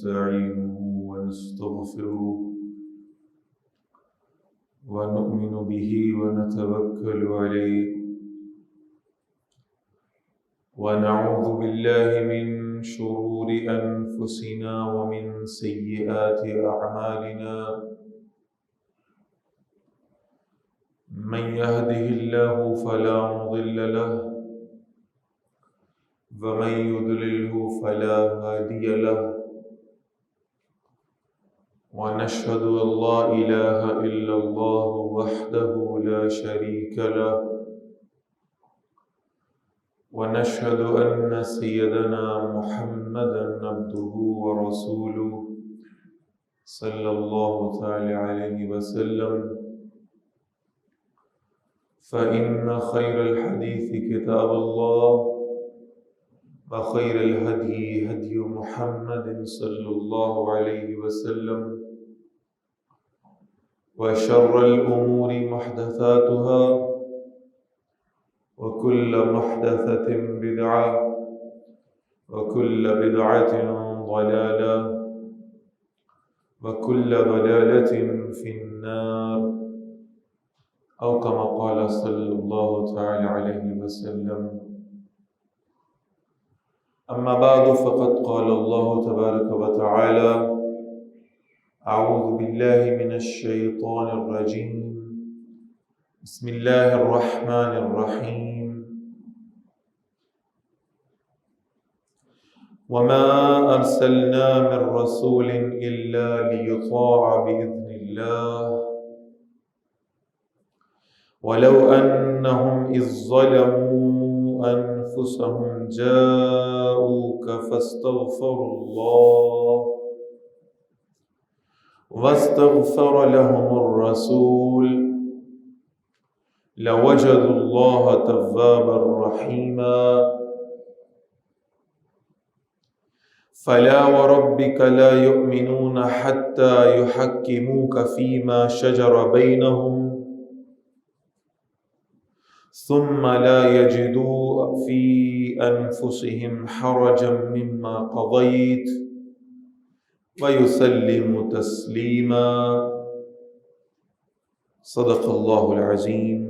ونستعينه ونستغفره ونؤمن به ونتوكل عليه ونعوذ بالله من شرور أنفسنا ومن سيئات أعمالنا من يهده الله فلا مضل له ومن يضلله فلا هادي له ونشهد أن لا إله إلا الله وحده لا شريك له ونشهد أن سيدنا محمدا عبده ورسوله صلى الله تعالى عليه وسلم فإن خير الحديث كتاب الله وخير الهدي هدي محمد صلى الله عليه وسلم وشر الأمور محدثاتها وكل محدثة بدعة وكل بدعة ضلالة وكل ضلالة في النار أو كما قال صلى الله تعالى عليه وسلم أما بعد فقد قال الله تبارك وتعالى أعوذ بالله من الشيطان الرجيم بسم الله الرحمن الرحيم وما أرسلنا من رسول إلا ليطاع بإذن الله ولو أنهم إذ ظلموا أنفسهم جاءوك فاستغفروا الله واستغفر لهم الرسول لوجدوا الله توابا رحيما فلا وربك لا يؤمنون حتى يحكموك فيما شجر بينهم ثم لا يجدوا في أنفسهم حرجا مما قضيت ويسلموا تسليما صدق الله العظيم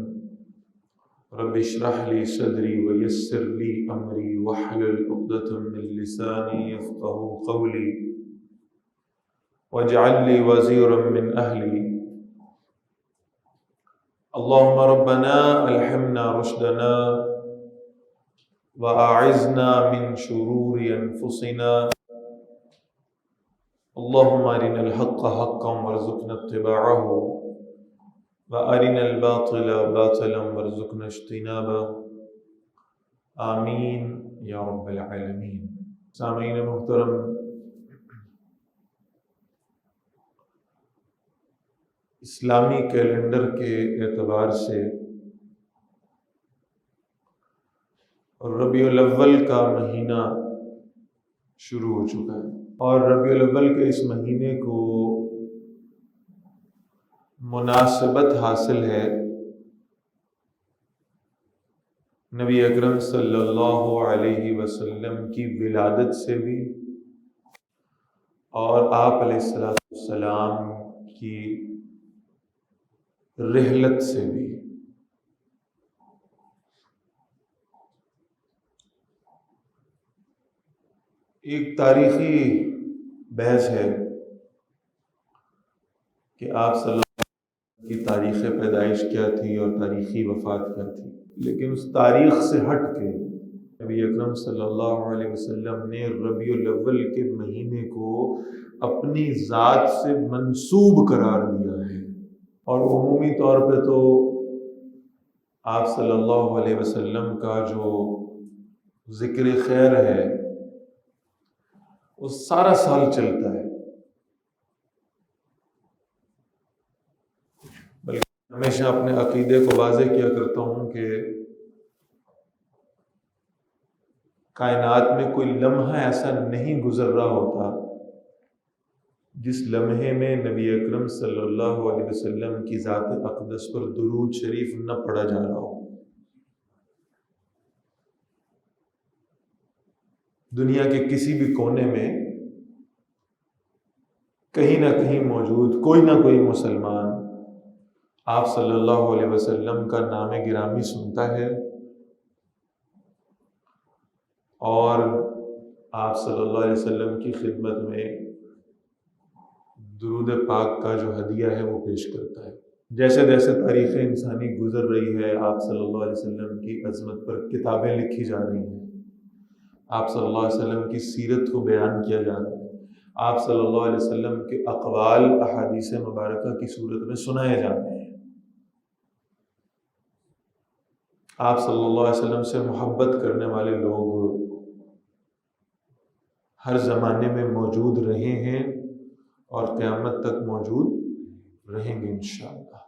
رب اشرح لي صدري ويسر لي أمري واحلل عقدة من لساني يفقهوا قولي واجعل لي وزيرا من أهلي اللهم ربنا ألهمنا رشدنا وأعذنا من شرور أنفسنا اللهم أرنا الحق حقا وارزقنا اتباعه وأرنا الباطل باطلا وارزقنا اجتنابه آمین یا رب العالمین۔ سامعین محترم، اسلامی کیلنڈر کے اعتبار سے ربیع الاول کا مہینہ شروع ہو چکا ہے، اور ربیع الاول کے اس مہینے کو مناسبت حاصل ہے نبی اکرم صلی اللہ علیہ وسلم کی ولادت سے بھی اور آپ علیہ السلام کی رحلت سے بھی۔ ایک تاریخی بحث ہے کہ آپ صلی اللہ علیہ وسلم کی تاریخ پیدائش کیا تھی اور تاریخی وفات کیا تھی، لیکن اس تاریخ سے ہٹ کے نبی اکرم صلی اللہ علیہ وسلم نے ربیع الاول کے مہینے کو اپنی ذات سے منسوب قرار دیا ہے، اور عمومی طور پہ تو آپ صلی اللہ علیہ وسلم کا جو ذکر خیر ہے وہ سارا سال چلتا ہے، بلکہ ہمیشہ اپنے عقیدے کو واضح کیا کرتا ہوں کہ کائنات میں کوئی لمحہ ایسا نہیں گزر رہا ہوتا جس لمحے میں نبی اکرم صلی اللہ علیہ وسلم کی ذات اقدس پر درود شریف نہ پڑھا جا رہا ہو۔ دنیا کے کسی بھی کونے میں کہیں نہ کہیں موجود کوئی نہ کوئی مسلمان آپ صلی اللہ علیہ وسلم کا نام گرامی سنتا ہے اور آپ صلی اللہ علیہ وسلم کی خدمت میں درود پاک کا جو ہدیہ ہے وہ پیش کرتا ہے۔ جیسے جیسے تاریخ انسانی گزر رہی ہے، آپ صلی اللہ علیہ وسلم کی عظمت پر کتابیں لکھی جا رہی ہیں، آپ صلی اللہ علیہ وسلم کی سیرت کو بیان کیا جا رہا ہے، آپ صلی اللہ علیہ وسلم کے اقوال احادیث مبارکہ کی صورت میں سنائے جا رہے ہیں، آپ صلی اللہ علیہ وسلم سے محبت کرنے والے لوگ ہر زمانے میں موجود رہے ہیں اور قیامت تک موجود رہیں گے انشاءاللہ۔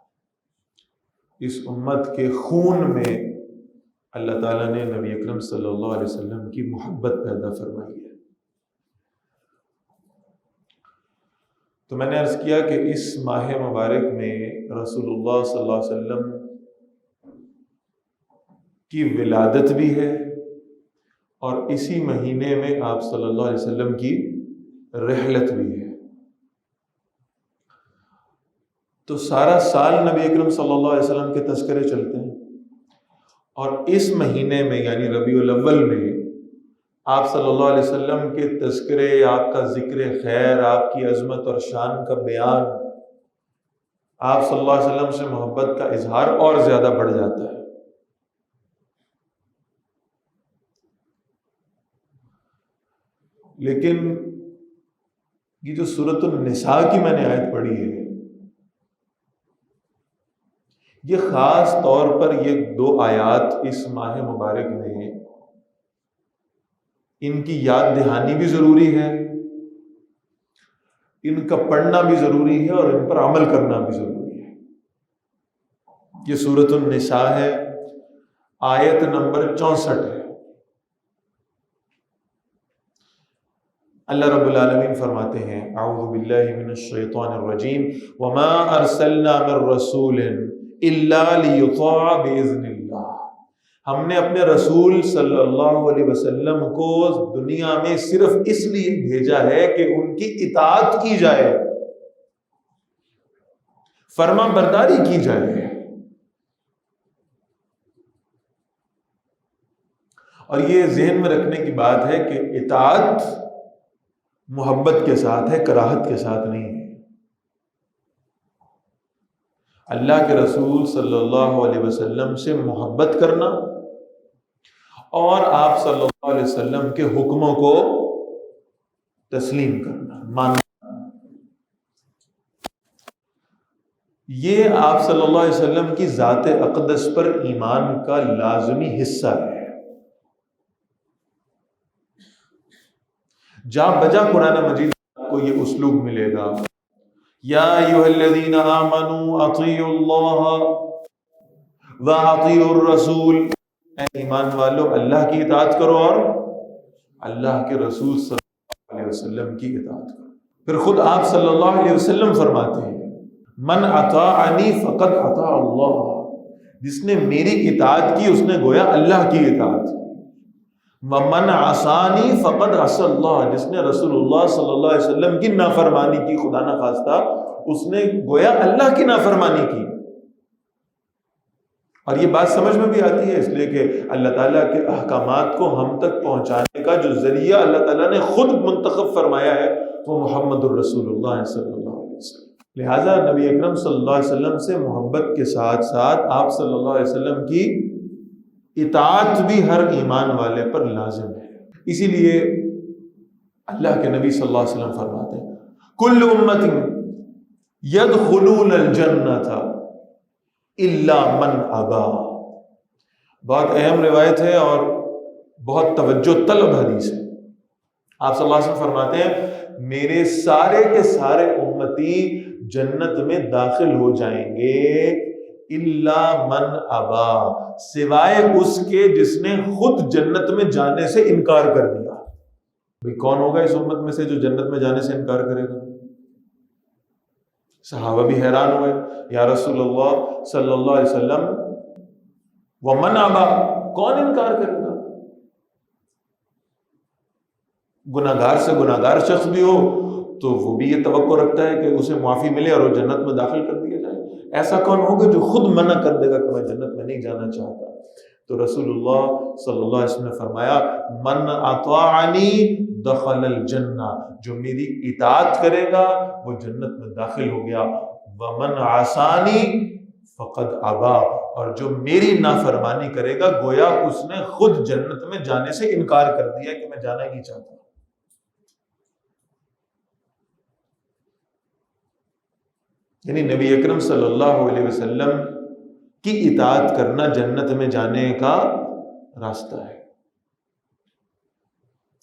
اس امت کے خون میں اللہ تعالیٰ نے نبی اکرم صلی اللہ علیہ وسلم کی محبت پیدا فرمائی ہے۔ تو میں نے عرض کیا کہ اس ماہ مبارک میں رسول اللہ صلی اللہ علیہ وسلم کی ولادت بھی ہے اور اسی مہینے میں آپ صلی اللہ علیہ وسلم کی رحلت بھی ہے۔ تو سارا سال نبی اکرم صلی اللہ علیہ وسلم کے تذکرے چلتے ہیں، اور اس مہینے میں یعنی ربیع الاول میں آپ صلی اللہ علیہ وسلم کے تذکرے، آپ کا ذکر خیر، آپ کی عظمت اور شان کا بیان، آپ صلی اللہ علیہ وسلم سے محبت کا اظہار اور زیادہ بڑھ جاتا ہے۔ لیکن یہ جو سورۃ النساء کی میں نے آیت پڑھی ہے، یہ خاص طور پر یہ 2 آیات اس ماہ مبارک میں ان کی یاد دہانی بھی ضروری ہے، ان کا پڑھنا بھی ضروری ہے اور ان پر عمل کرنا بھی ضروری ہے۔ یہ سورۃ النساء ہے، آیت نمبر 64 ہے۔ اللہ رب العالمین فرماتے ہیں، اعوذ باللہ من الشیطان الرجیم، وما ارسلنا من رسول الا لیطاع باذن اللہ۔ ہم نے اپنے رسول صلی اللہ علیہ وسلم کو دنیا میں صرف اس لیے بھیجا ہے کہ ان کی اطاعت کی جائے، فرما برداری کی جائے۔ اور یہ ذہن میں رکھنے کی بات ہے کہ اطاعت محبت کے ساتھ ہے، کراہت کے ساتھ نہیں ہے۔ اللہ کے رسول صلی اللہ علیہ وسلم سے محبت کرنا اور آپ صلی اللہ علیہ وسلم کے حکموں کو تسلیم کرنا، ماننا، یہ آپ صلی اللہ علیہ وسلم کی ذات اقدس پر ایمان کا لازمی حصہ ہے۔ جہاں بجا قرآن مجید کو یہ اسلوب ملے گا، یا ایھا الذین آمنوا اطیعوا اللہ واطیعوا الرسول، اے ایمان والو اللہ کی اطاعت کرو اور اللہ کے رسول صلی اللہ علیہ وسلم کی اطاعت کرو۔ پھر خود آپ صلی اللہ علیہ وسلم فرماتے ہیں، من اطاعنی فقد اطاع اللہ، جس نے میری اطاعت کی اس نے گویا اللہ کی اطاعت کی۔ ومن عصانی فقد عصى اللہ، جس نے رسول اللہ صلی اللہ علیہ وسلم کی نافرمانی کی، خدا نہ خواستہ اس نے گویا اللہ کی نافرمانی کی۔ اور یہ بات سمجھ میں بھی آتی ہے اس لیے کہ اللہ تعالیٰ کے احکامات کو ہم تک پہنچانے کا جو ذریعہ اللہ تعالیٰ نے خود منتخب فرمایا ہے وہ محمد الرسول اللہ صلی اللہ علیہ وسلم۔ لہٰذا نبی اکرم صلی اللہ علیہ وسلم سے محبت کے ساتھ ساتھ آپ صلی اللہ علیہ وسلم کی اطاعت بھی ہر ایمان والے پر لازم ہے۔ اسی لیے اللہ کے نبی صلی اللہ علیہ وسلم فرماتے ہیں، کل امت یدخلون الجنۃ الا من ابا۔ بہت اہم روایت ہے اور بہت توجہ طلب حدیث ہے۔ آپ صلی اللہ علیہ وسلم فرماتے ہیں، میرے سارے کے سارے امتی جنت میں داخل ہو جائیں گے، الا من ابا، سوائے اس کے جس نے خود جنت میں جانے سے انکار کر دیا۔ بھئی کون ہوگا اس امت میں سے جو جنت میں جانے سے انکار کرے گا؟ صحابہ بھی حیران ہوئے، یا رسول اللہ صلی اللہ علیہ وسلم ومن ابا، کون انکار کرے گا؟ گناہگار سے گناہگار شخص بھی ہو، تو وہ بھی یہ توقع رکھتا ہے کہ اسے معافی ملے اور وہ جنت میں داخل کر دیا جائے۔ ایسا کون ہوگا جو خود منع کر دے گا کہ میں جنت میں نہیں جانا چاہتا؟ تو رسول اللہ صلی اللہ علیہ وسلم نے فرمایا من اطاعنی دخل الجنہ، جو میری اطاعت کرے گا وہ جنت میں داخل ہو گیا، ومن عصانی فقد ابا، اور جو میری نافرمانی کرے گا گویا اس نے خود جنت میں جانے سے انکار کر دیا کہ میں جانا ہی نہیں چاہتا۔ یعنی نبی اکرم صلی اللہ علیہ وسلم کی اطاعت کرنا جنت میں جانے کا راستہ ہے،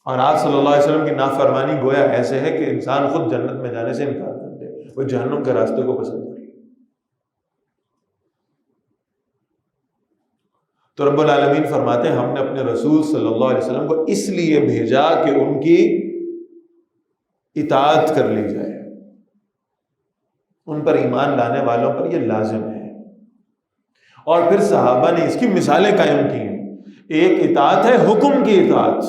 اور آپ صلی اللہ علیہ وسلم کی نافرمانی گویا ایسے ہے کہ انسان خود جنت میں جانے سے انکار کر دے، وہ جہنم کے راستے کو پسند کرے۔ تو رب العالمین فرماتے ہیں ہم نے اپنے رسول صلی اللہ علیہ وسلم کو اس لیے بھیجا کہ ان کی اطاعت کر لی جائے، ان پر ایمان لانے والوں پر یہ لازم ہے۔ اور پھر صحابہ نے اس کی مثالیں قائم کی ہیں۔ ایک اطاعت ہے حکم کی اطاعت،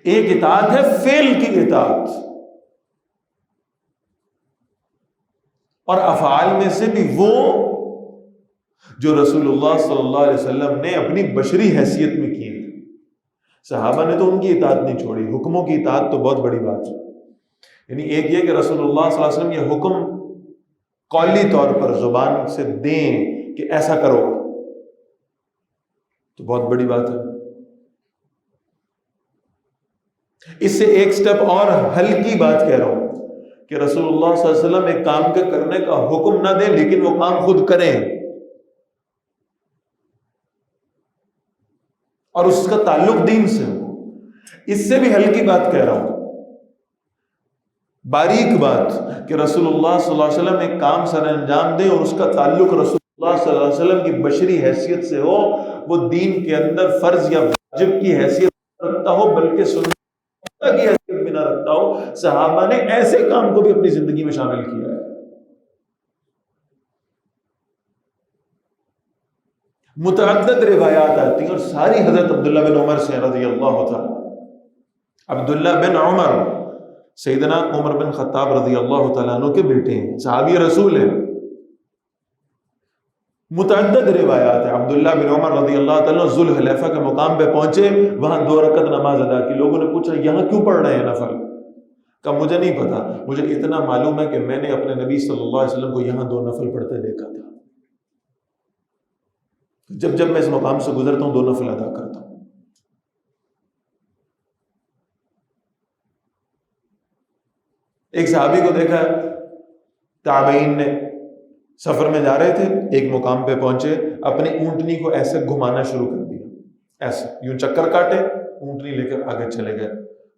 ایک اطاعت ہے فعل کی اطاعت، اور افعال میں سے بھی وہ جو رسول اللہ صلی اللہ علیہ وسلم نے اپنی بشری حیثیت میں کی۔ صحابہ نے تو ان کی اطاعت نہیں چھوڑی، حکموں کی اطاعت تو بہت بڑی بات ہے۔ یعنی ایک یہ کہ رسول اللہ صلی اللہ علیہ وسلم یہ حکم قولی طور پر زبان سے دیں کہ ایسا کرو، تو بہت بڑی بات ہے۔ اس سے ایک سٹیپ اور ہلکی بات کہہ رہا ہوں کہ رسول اللہ صلی اللہ علیہ وسلم ایک کام کے کرنے کا حکم نہ دیں لیکن وہ کام خود کریں، اور اس کا تعلق دین سے ہو۔ اس سے بھی ہلکی بات کہہ رہا ہوں، باریک بات، کہ رسول اللہ صلی اللہ علیہ وسلم ایک کام سر انجام دے اور اس کا تعلق رسول اللہ صلی اللہ علیہ وسلم کی بشری حیثیت سے ہو، وہ دین کے اندر فرض یا واجب کی حیثیت رکھتا ہو بلکہ سنت کی حیثیت بھی نہ رکھتا ہو۔ صحابہ نے ایسے کام کو بھی اپنی زندگی میں شامل کیا ہے۔ متعدد روایات آتی ہیں اور ساری حضرت عبداللہ بن عمر سے رضی اللہ تعالی۔ عبداللہ بن عمر سیدنا عمر بن خطاب رضی اللہ تعالیٰ عنہ کے بیٹے ہیں، صحابی رسول ہیں۔ متعدد روایات ہیں۔ عبداللہ بن عمر رضی اللہ تعالیٰ ذوالحلیفہ کے مقام پہ پہنچے، وہاں 2 رکعت نماز ادا کی۔ لوگوں نے پوچھا یہاں کیوں پڑھ رہے ہیں نفل؟ کہا مجھے نہیں پتا، مجھے اتنا معلوم ہے کہ میں نے اپنے نبی صلی اللہ علیہ وسلم کو یہاں 2 نفل پڑھتے دیکھا تھا، جب جب میں اس مقام سے گزرتا ہوں 2 نفل ادا کرتا ہوں۔ ایک صحابی کو دیکھا، تابعین نے سفر میں جا رہے تھے، ایک مقام پہ پہنچے، اپنی اونٹنی کو ایسے گھمانا شروع کر دیا، ایسے یوں چکر کاٹے، اونٹنی لے کر آگے چلے گئے۔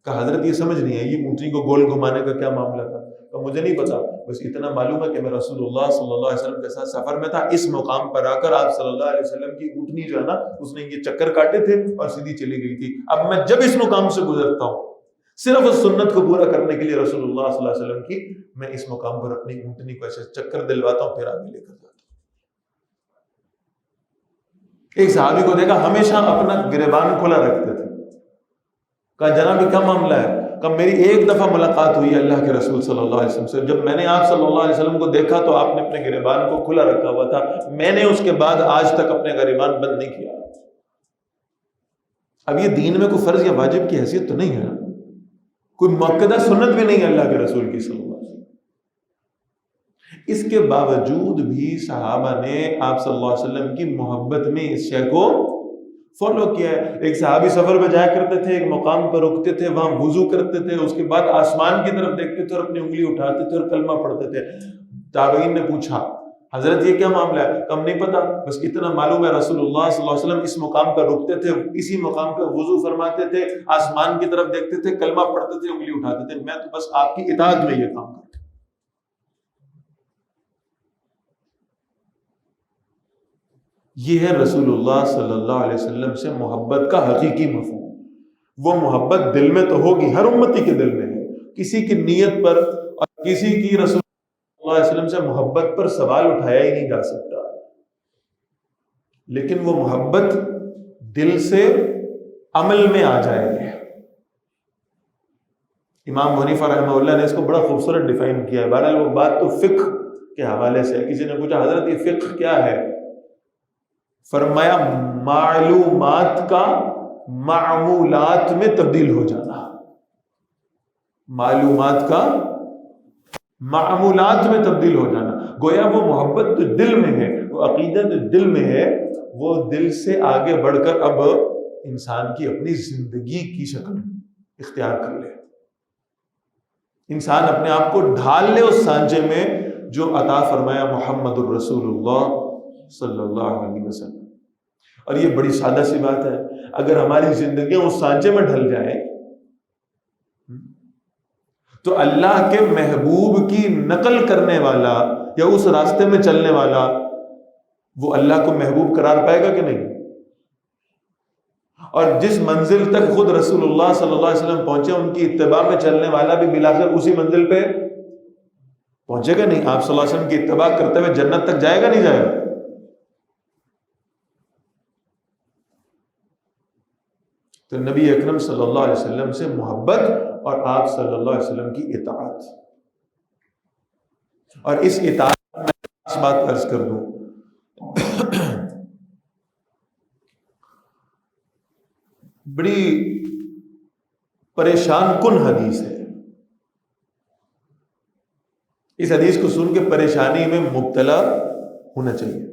کہا حضرت یہ سمجھ نہیں ہے یہ اونٹنی کو گول گھمانے کا کیا معاملہ تھا؟ کہا مجھے نہیں پتا، بس اتنا معلوم ہے کہ میں رسول اللہ صلی اللہ علیہ وسلم کے ساتھ سفر میں تھا، اس مقام پر آ کر آپ صلی اللہ علیہ وسلم کی اونٹنی جو ہے نا اس نے یہ چکر کاٹے تھے اور سیدھی چلی گئی تھی۔ اب میں جب اس مقام سے گزرتا ہوں صرف اس سنت کو پورا کرنے کے لیے رسول اللہ صلی اللہ علیہ وسلم کی، میں اس مقام پر اپنی اونٹنی کو ایسے چکر دلواتا ہوں پھر آگے لے کر جاتا ہوں۔ ایک صحابی کو دیکھا ہمیشہ اپنا گریبان کھلا رکھتے تھے۔ کہا جناب کیا معاملہ ہے؟ کہ میری ایک دفعہ ملاقات ہوئی ہے اللہ کے رسول صلی اللہ علیہ وسلم سے، جب میں نے آپ صلی اللہ علیہ وسلم کو دیکھا تو آپ نے اپنے گریبان کو کھلا رکھا ہوا تھا، میں نے اس کے بعد آج تک اپنے گریبان بند نہیں کیا۔ اب یہ دین میں کوئی فرض یا واجب کی حیثیت تو نہیں ہے، کوئی مؤکدہ سنت بھی نہیں ہے اللہ کے رسول کی صلی اللہ علیہ وسلم۔ اس کے باوجود بھی صحابہ نے آپ صلی اللہ علیہ وسلم کی محبت میں اس شے کو فالو کیا ہے۔ ایک صحابی سفر پہ جایا کرتے تھے، ایک مقام پر رکتے تھے، وہاں وضو کرتے تھے، اس کے بعد آسمان کی طرف دیکھتے تھے اور اپنی انگلی اٹھاتے تھے اور کلمہ پڑھتے تھے۔ تابعین نے پوچھا حضرت یہ کیا معاملہ ہے؟ کم نہیں پتا، بس اتنا معلوم ہے رسول اللہ صلی اللہ علیہ وسلم اس مقام پر رکتے تھے، اسی مقام پہ وضو فرماتے تھے، آسمان کی طرف دیکھتے تھے، کلمہ پڑھتے تھے، انگلی اٹھاتے تھے، میں تو بس آپ کی اطاعت میں یہ کام کرتا۔ یہ ہے رسول اللہ صلی اللہ علیہ وسلم سے محبت کا حقیقی مفہوم۔ وہ محبت دل میں تو ہوگی، ہر امتی کے دل میں ہے، کسی کی نیت پر اور کسی کی رسول اللہ علیہ وسلم سے محبت پر سوال اٹھایا ہی نہیں جا سکتا، لیکن وہ محبت دل سے عمل میں آ جائے گی۔ امام ابو حنیفہ رحمہ اللہ نے اس کو بڑا خوبصورت ڈیفائن کیا ہے. بہرحال وہ بات تو فقہ کے حوالے سے. کسی نے پوچھا حضرت یہ فقہ کیا ہے؟ فرمایا معلومات کا معمولات میں تبدیل ہو جانا. معلومات کا معمولات میں تبدیل ہو جانا. گویا وہ محبت جو دل میں ہے، وہ عقیدہ جو دل میں ہے، وہ دل سے آگے بڑھ کر اب انسان کی اپنی زندگی کی شکل اختیار کر لے. انسان اپنے آپ کو ڈھال لے اس سانچے میں جو عطا فرمایا محمد الرسول اللہ صلی اللہ علیہ وسلم. اور یہ بڑی سادہ سی بات ہے. اگر ہماری زندگیاں اس سانچے میں ڈھل جائیں تو اللہ کے محبوب کی نقل کرنے والا یا اس راستے میں چلنے والا وہ اللہ کو محبوب قرار پائے گا کہ نہیں؟ اور جس منزل تک خود رسول اللہ صلی اللہ علیہ وسلم پہنچے ان کی اتباع میں چلنے والا بھی بالآخر اسی منزل پہ پہنچے گا نہیں؟ آپ صلی اللہ علیہ وسلم کی اتباع کرتے ہوئے جنت تک جائے گا نہیں جائے گا؟ تو نبی اکرم صلی اللہ علیہ وسلم سے محبت اور آپ صلی اللہ علیہ وسلم کی اطاعت. اور اس اطاعت میں اس بات عرض کر دوں، بڑی پریشان کن حدیث ہے. اس حدیث کو سن کے پریشانی میں مبتلا ہونا چاہیے.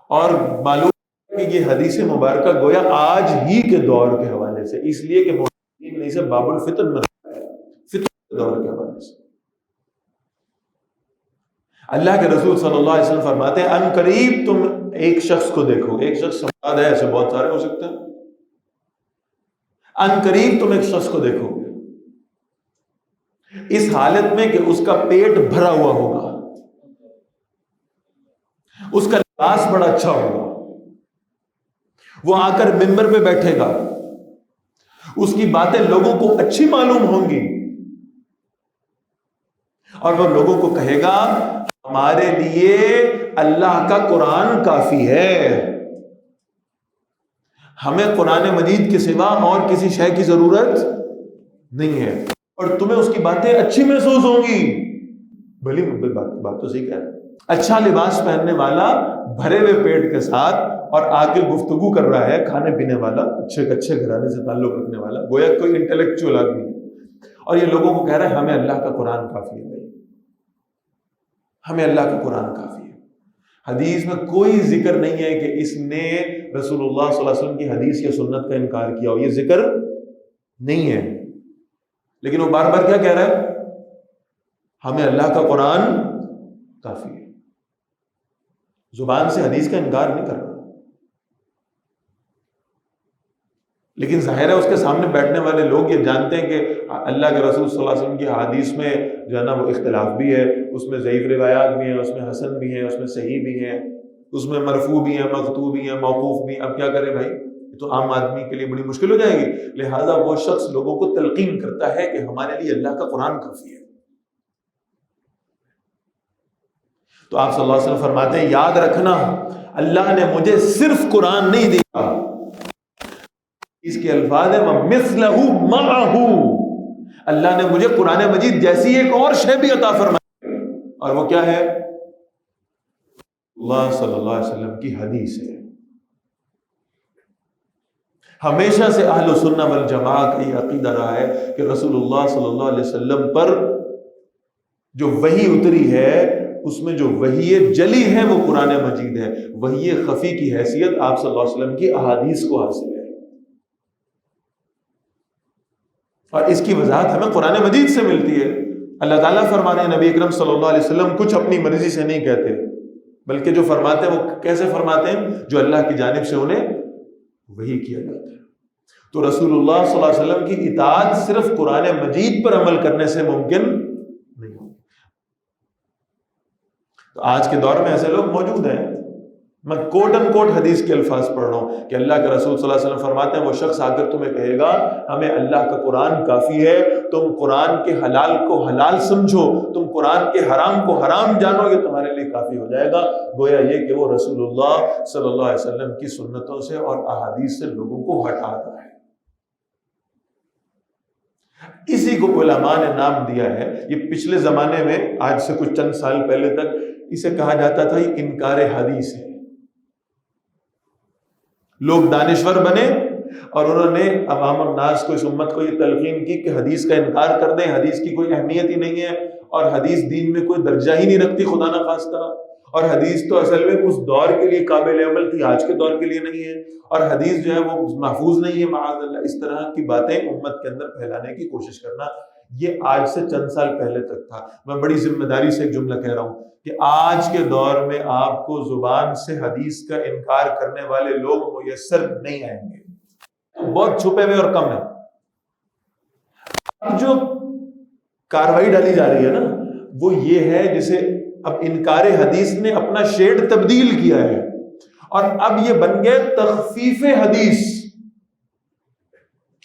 اور معلوم ہے کہ یہ حدیث مبارکہ گویا آج ہی کے دور کے حوالے سے، اس لیے کہ محدثین نے اسے باب الفتن میں رکھا ہے، فتن کے دور کے حوالے سے. اللہ کے رسول صلی اللہ علیہ وسلم فرماتے ہیں ان قریب تم ایک شخص کو دیکھو. ایک شخص سمجھاد ہے، ایسے بہت سارے ہو سکتے ہیں. ان قریب تم ایک شخص کو دیکھو اس حالت میں کہ اس کا پیٹ بھرا ہوا ہوگا، اس کا لباس بڑا اچھا ہوگا، وہ آ کر منبر پہ بیٹھے گا، اس کی باتیں لوگوں کو اچھی معلوم ہوں گی، اور وہ لوگوں کو کہے گا ہمارے لیے اللہ کا قرآن کافی ہے، ہمیں قرآن مجید کے سوا اور کسی شے کی ضرورت نہیں ہے. اور تمہیں اس کی باتیں اچھی محسوس ہوں گی. بھلی بات تو صحیح کہہ رہا ہے. اچھا لباس پہننے والا بھرے ہوئے پیٹ کے ساتھ اور آگے گفتگو کر رہا ہے، کھانے پینے والا، اچھے گھرانے سے تعلق رکھنے والا، گویا کوئی انٹلیکچوئل آدمی ہے، اور یہ لوگوں کو کہہ رہا ہے ہمیں اللہ کا قرآن کافی ہے. بھائی ہمیں اللہ کا قرآن کافی ہے. حدیث میں کوئی ذکر نہیں ہے کہ اس نے رسول اللہ صلی اللہ علیہ وسلم کی حدیث یا سنت کا انکار کیا ہو، یہ ذکر نہیں ہے. لیکن وہ بار بار کیا کہہ رہا ہے؟ ہمیں اللہ کا قرآن کافی ہے. زبان سے حدیث کا انکار نہیں کر رہا، لیکن ظاہر ہے اس کے سامنے بیٹھنے والے لوگ یہ جانتے ہیں کہ اللہ کے رسول صلی اللہ علیہ وسلم کی حدیث میں جو ہے نا وہ اختلاف بھی ہے، اس میں ضعیف روایات بھی ہیں، اس میں حسن بھی ہیں، اس میں صحیح بھی ہیں، اس میں مرفوع بھی ہیں، مقطوع بھی ہیں، موقوف بھی ہیں. اب کیا کرے بھائی؟ یہ تو عام آدمی کے لیے بڑی مشکل ہو جائے گی. لہذا وہ شخص لوگوں کو تلقین کرتا ہے کہ ہمارے لیے اللہ کا قرآن کافی ہے. تو آپ صلی اللہ علیہ وسلم فرماتے ہیں یاد رکھنا اللہ نے مجھے صرف قرآن نہیں دیا، اس کے الفاظ ہیں وَمِثْلَهُ مَعَهُ، اللہ نے مجھے قرآن مجید جیسی ایک اور شے بھی عطا فرمائی، اور وہ کیا ہے؟ اللہ صلی اللہ علیہ وسلم کی حدیث ہے. ہمیشہ سے اہل سنہ والجماعہ کا یہ عقیدہ رہا ہے کہ رسول اللہ صلی اللہ علیہ وسلم پر جو وحی اتری ہے اس میں جو وحی جلی ہے وہ قرآن مجید ہے، وحی خفی کی حیثیت آپ صلی اللہ علیہ وسلم کی احادیث کو حاصل ہے. اور اس کی وضاحت ہمیں قرآن مجید سے ملتی ہے. اللہ تعالیٰ فرمانے ہیں نبی اکرم صلی اللہ علیہ وسلم کچھ اپنی مرضی سے نہیں کہتے، بلکہ جو فرماتے ہیں وہ کیسے فرماتے ہیں؟ جو اللہ کی جانب سے انہیں وحی کیا جاتا ہے. تو رسول اللہ صلی اللہ علیہ وسلم کی اطاعت صرف قرآن مجید پر عمل کرنے سے ممکن نہیں ہوگی. تو آج کے دور میں ایسے لوگ موجود ہیں، میں کوٹ ان کوٹ حدیث کے الفاظ پڑھ رہا ہوں کہ اللہ کے رسول صلی اللہ علیہ وسلم فرماتے ہیں وہ شخص آ کر تمہیں کہے گا ہمیں اللہ کا قرآن کافی ہے، تم قرآن کے حلال کو حلال سمجھو، تم قرآن کے حرام کو حرام جانو، یہ تمہارے لیے کافی ہو جائے گا. گویا یہ کہ وہ رسول اللہ صلی اللہ علیہ وسلم کی سنتوں سے اور احادیث سے لوگوں کو ہٹا رہا ہے. اسی کو علماء نے نام دیا ہے، یہ پچھلے زمانے میں آج سے کچھ چند سال پہلے تک اسے کہا جاتا تھا یہ انکار حدیث ہے۔ لوگ دانشور بنے اور انہوں نے عوام الناس کو، اس امت کو یہ تلقین کی کہ حدیث کا انکار کر دیں، حدیث کی کوئی اہمیت ہی نہیں ہے، اور حدیث دین میں کوئی درجہ ہی نہیں رکھتی خدا نہ خواستہ، اور حدیث تو اصل میں اس دور کے لیے قابل عمل تھی، آج کے دور کے لیے نہیں ہے، اور حدیث جو ہے وہ محفوظ نہیں ہے معاذ اللہ۔ اس طرح کی باتیں امت کے اندر پھیلانے کی کوشش کرنا، یہ آج سے چند سال پہلے تک تھا۔ میں بڑی ذمہ داری سے ایک جملہ کہہ رہا ہوں کہ آج کے دور میں آپ کو زبان سے حدیث کا انکار کرنے والے لوگ میسر نہیں آئیں گے، بہت چھپے ہوئے اور کم ہیں۔ اب جو کاروائی ڈالی جا رہی ہے نا وہ یہ ہے جسے اب انکار حدیث نے اپنا شیڈ تبدیل کیا ہے، اور اب یہ بن گیا تخفیف حدیث۔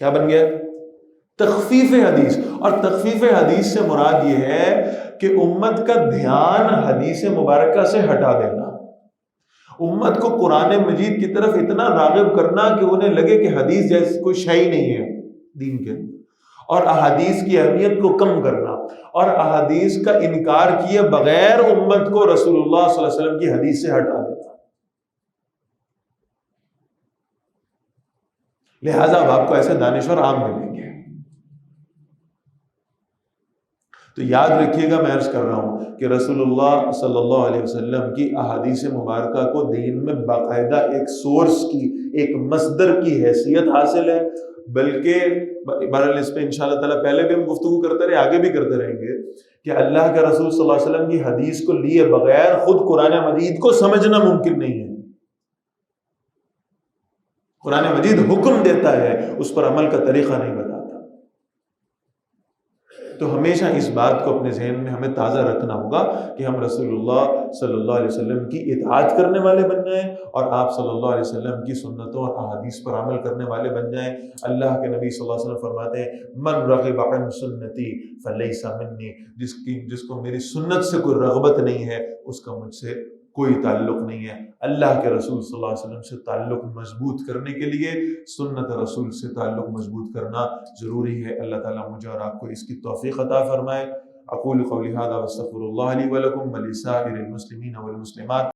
کیا بن گیا؟ تخفیف حدیث۔ اور تخفیف حدیث سے مراد یہ ہے کہ امت کا دھیان حدیث مبارکہ سے ہٹا دینا، امت کو قرآن مجید کی طرف اتنا راغب کرنا کہ انہیں لگے کہ حدیث جیسی کوئی شے ہی نہیں ہے دین کے، اور احادیث کی اہمیت کو کم کرنا، اور احادیث کا انکار کیے بغیر امت کو رسول اللہ صلی اللہ علیہ وسلم کی حدیث سے ہٹا دینا۔ لہٰذا اب آپ کو ایسے دانشور عام ملیں گے۔ تو یاد رکھیے گا، میں عرض کر رہا ہوں کہ رسول اللہ صلی اللہ علیہ وسلم کی احادیث مبارکہ کو دین میں باقاعدہ ایک سورس کی، ایک مصدر کی حیثیت حاصل ہے، بلکہ بہرحال اس پہ انشاءاللہ تعالیٰ پہلے بھی ہم گفتگو کرتے رہے، آگے بھی کرتے رہیں گے کہ اللہ کے رسول صلی اللہ علیہ وسلم کی حدیث کو لیے بغیر خود قرآن مجید کو سمجھنا ممکن نہیں ہے۔ قرآن مجید حکم دیتا ہے، اس پر عمل کا طریقہ نہیں بتاتا۔ تو ہمیشہ اس بات کو اپنے ذہن میں ہمیں تازہ رکھنا ہوگا کہ ہم رسول اللہ صلی اللہ علیہ وسلم کی اطاعت کرنے والے بن جائیں، اور آپ صلی اللہ علیہ وسلم کی سنتوں اور احادیث پر عمل کرنے والے بن جائیں۔ اللہ کے نبی صلی اللہ علیہ وسلم فرماتے ہیں من رغب عن سنتی فلیس منی، جس کو میری سنت سے کوئی رغبت نہیں ہے اس کا مجھ سے کوئی تعلق نہیں ہے۔ اللہ کے رسول صلی اللہ علیہ وسلم سے تعلق مضبوط کرنے کے لیے سنت رسول سے تعلق مضبوط کرنا ضروری ہے۔ اللہ تعالیٰ مجھے اور آپ کو اس کی توفیق عطا فرمائے۔ اقول قولی ھذا واستغفر اللہ لی ولکم ولسائر المسلمین والمسلمات